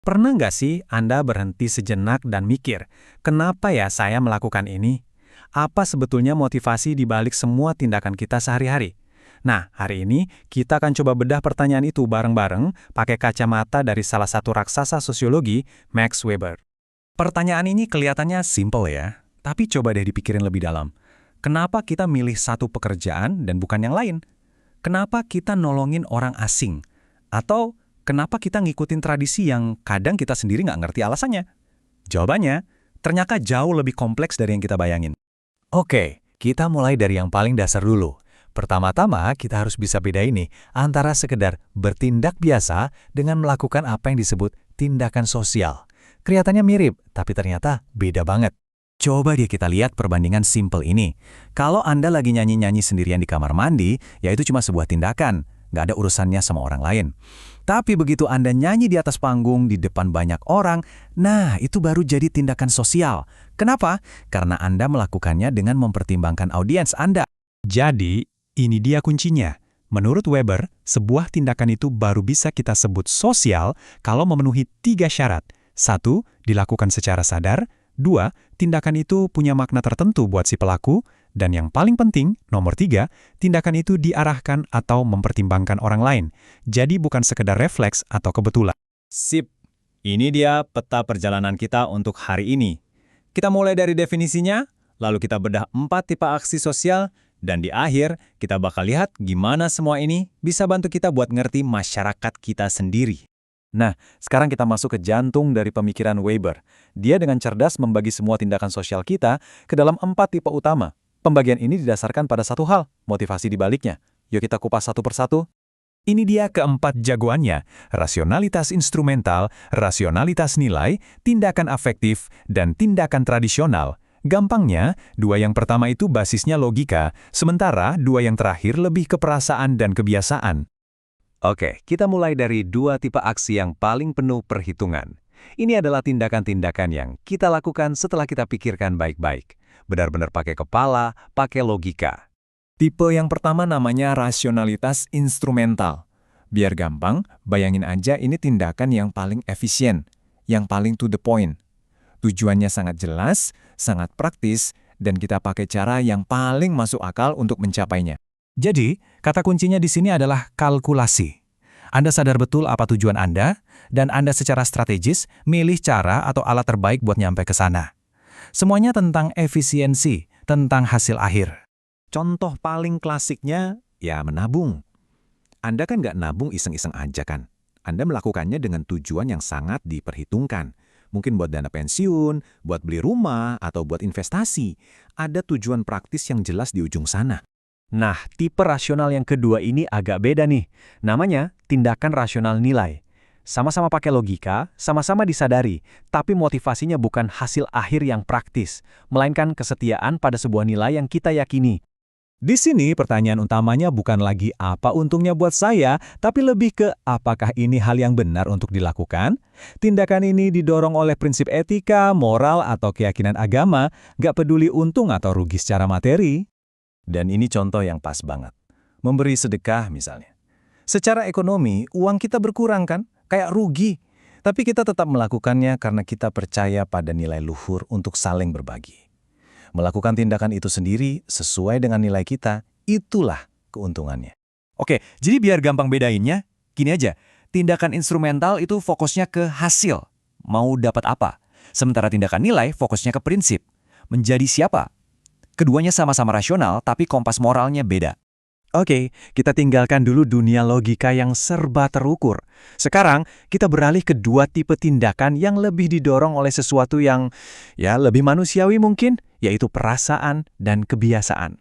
Pernah nggak sih Anda berhenti sejenak dan mikir, kenapa ya saya melakukan ini? Apa sebetulnya motivasi di balik semua tindakan kita sehari-hari? Nah, hari ini kita akan coba bedah pertanyaan itu bareng-bareng pakai kacamata dari salah satu raksasa sosiologi, Max Weber. Pertanyaan ini kelihatannya simple ya, tapi coba deh dipikirin lebih dalam. Kenapa kita milih satu pekerjaan dan bukan yang lain? Kenapa kita nolongin orang asing? Atau kenapa kita ngikutin tradisi yang kadang kita sendiri nggak ngerti alasannya? Jawabannya, ternyata jauh lebih kompleks dari yang kita bayangin. Oke, kita mulai dari yang paling dasar dulu. Pertama-tama, kita harus bisa beda ini antara sekedar bertindak biasa dengan melakukan apa yang disebut tindakan sosial. Kelihatannya mirip, tapi ternyata beda banget. Coba deh kita lihat perbandingan simple ini. Kalau Anda lagi nyanyi-nyanyi sendirian di kamar mandi, ya itu cuma sebuah tindakan. Nggak ada urusannya sama orang lain. Tapi begitu Anda nyanyi di atas panggung di depan banyak orang, nah itu baru jadi tindakan sosial. Kenapa? Karena Anda melakukannya dengan mempertimbangkan audiens Anda. Jadi, ini dia kuncinya. Menurut Weber, sebuah tindakan itu baru bisa kita sebut sosial kalau memenuhi 3 syarat. 1. Dilakukan secara sadar. 2. Tindakan itu punya makna tertentu buat si pelaku. Dan yang paling penting, nomor 3, tindakan itu diarahkan atau mempertimbangkan orang lain. Jadi bukan sekedar refleks atau kebetulan. Sip, ini dia peta perjalanan kita untuk hari ini. Kita mulai dari definisinya, lalu kita bedah 4 tipe aksi sosial, dan di akhir kita bakal lihat gimana semua ini bisa bantu kita buat ngerti masyarakat kita sendiri. Nah, sekarang kita masuk ke jantung dari pemikiran Weber. Dia dengan cerdas membagi semua tindakan sosial kita ke dalam 4 tipe utama. Pembagian ini didasarkan pada satu hal, motivasi di baliknya. Yuk kita kupas satu persatu. Ini dia keempat jagoannya, rasionalitas instrumental, rasionalitas nilai, tindakan afektif, dan tindakan tradisional. Gampangnya, 2 yang pertama itu basisnya logika, sementara 2 yang terakhir lebih ke perasaan dan kebiasaan. Oke, kita mulai dari 2 tipe aksi yang paling penuh perhitungan. Ini adalah tindakan-tindakan yang kita lakukan setelah kita pikirkan baik-baik. Benar-benar pakai kepala, pakai logika. Tipe yang pertama namanya rasionalitas instrumental. Biar gampang, bayangin aja ini tindakan yang paling efisien, yang paling to the point. Tujuannya sangat jelas, sangat praktis, dan kita pakai cara yang paling masuk akal untuk mencapainya. Jadi, kata kuncinya di sini adalah kalkulasi. Anda sadar betul apa tujuan Anda, dan Anda secara strategis milih cara atau alat terbaik buat nyampe ke sana. Semuanya tentang efisiensi, tentang hasil akhir. Contoh paling klasiknya, ya menabung. Anda kan nggak nabung iseng-iseng aja kan? Anda melakukannya dengan tujuan yang sangat diperhitungkan. Mungkin buat dana pensiun, buat beli rumah, atau buat investasi. Ada tujuan praktis yang jelas di ujung sana. Nah, tipe rasional yang kedua ini agak beda nih. Namanya tindakan rasional nilai. Sama-sama pakai logika, sama-sama disadari, tapi motivasinya bukan hasil akhir yang praktis, melainkan kesetiaan pada sebuah nilai yang kita yakini. Di sini pertanyaan utamanya bukan lagi apa untungnya buat saya, tapi lebih ke apakah ini hal yang benar untuk dilakukan? Tindakan ini didorong oleh prinsip etika, moral, atau keyakinan agama, nggak peduli untung atau rugi secara materi. Dan ini contoh yang pas banget. Memberi sedekah misalnya. Secara ekonomi, uang kita berkurang kan? Kayak rugi. Tapi kita tetap melakukannya karena kita percaya pada nilai luhur untuk saling berbagi. Melakukan tindakan itu sendiri sesuai dengan nilai kita, itulah keuntungannya. Oke, jadi biar gampang bedainnya, gini aja. Tindakan instrumental itu fokusnya ke hasil. Mau dapat apa? Sementara tindakan nilai fokusnya ke prinsip. Menjadi siapa? Keduanya sama-sama rasional, tapi kompas moralnya beda. Oke, kita tinggalkan dulu dunia logika yang serba terukur. Sekarang, kita beralih ke 2 tipe tindakan yang lebih didorong oleh sesuatu yang lebih manusiawi mungkin, yaitu perasaan dan kebiasaan.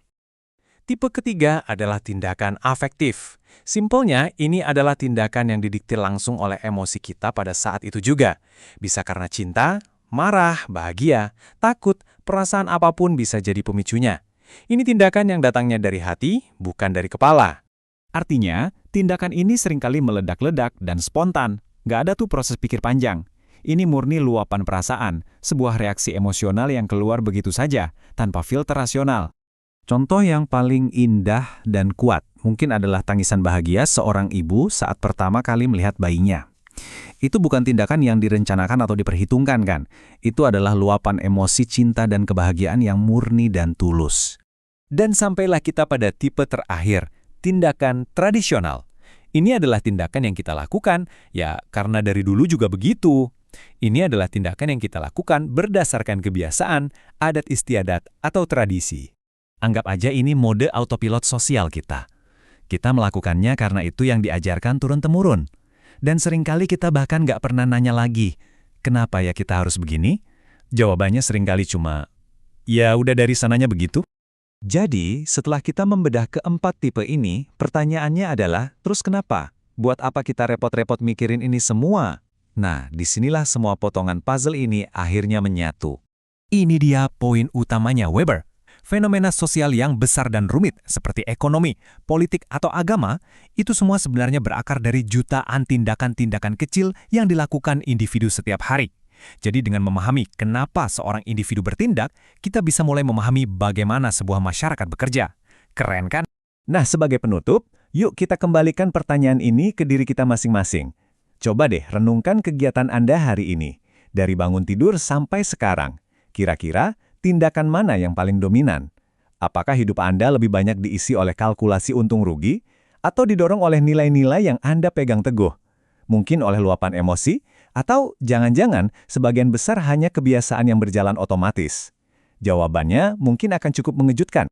Tipe ketiga adalah tindakan afektif. Simpelnya, ini adalah tindakan yang didikte langsung oleh emosi kita pada saat itu juga. Bisa karena cinta, marah, bahagia, takut, perasaan apapun bisa jadi pemicunya. Ini tindakan yang datangnya dari hati, bukan dari kepala. Artinya, tindakan ini seringkali meledak-ledak dan spontan. Nggak ada tuh proses pikir panjang. Ini murni luapan perasaan, sebuah reaksi emosional yang keluar begitu saja, tanpa filter rasional. Contoh yang paling indah dan kuat mungkin adalah tangisan bahagia seorang ibu saat pertama kali melihat bayinya. Itu bukan tindakan yang direncanakan atau diperhitungkan kan? Itu adalah luapan emosi cinta dan kebahagiaan yang murni dan tulus. Dan sampailah kita pada tipe terakhir, tindakan tradisional. Ini adalah tindakan yang kita lakukan, ya karena dari dulu juga begitu. Ini adalah tindakan yang kita lakukan berdasarkan kebiasaan, adat istiadat, atau tradisi. Anggap aja ini mode autopilot sosial kita. Kita melakukannya karena itu yang diajarkan turun-temurun. Dan seringkali kita bahkan nggak pernah nanya lagi, kenapa ya kita harus begini? Jawabannya seringkali cuma, ya udah dari sananya begitu. Jadi, setelah kita membedah keempat tipe ini, pertanyaannya adalah, terus kenapa? Buat apa kita repot-repot mikirin ini semua? Nah, disinilah semua potongan puzzle ini akhirnya menyatu. Ini dia poin utamanya Weber. Fenomena sosial yang besar dan rumit seperti ekonomi, politik, atau agama, itu semua sebenarnya berakar dari jutaan tindakan-tindakan kecil yang dilakukan individu setiap hari. Jadi dengan memahami kenapa seorang individu bertindak, kita bisa mulai memahami bagaimana sebuah masyarakat bekerja. Keren kan? Nah, sebagai penutup, yuk kita kembalikan pertanyaan ini ke diri kita masing-masing. Coba deh renungkan kegiatan Anda hari ini. Dari bangun tidur sampai sekarang. Kira-kira, tindakan mana yang paling dominan? Apakah hidup Anda lebih banyak diisi oleh kalkulasi untung rugi? Atau didorong oleh nilai-nilai yang Anda pegang teguh? Mungkin oleh luapan emosi? Atau jangan-jangan sebagian besar hanya kebiasaan yang berjalan otomatis? Jawabannya mungkin akan cukup mengejutkan.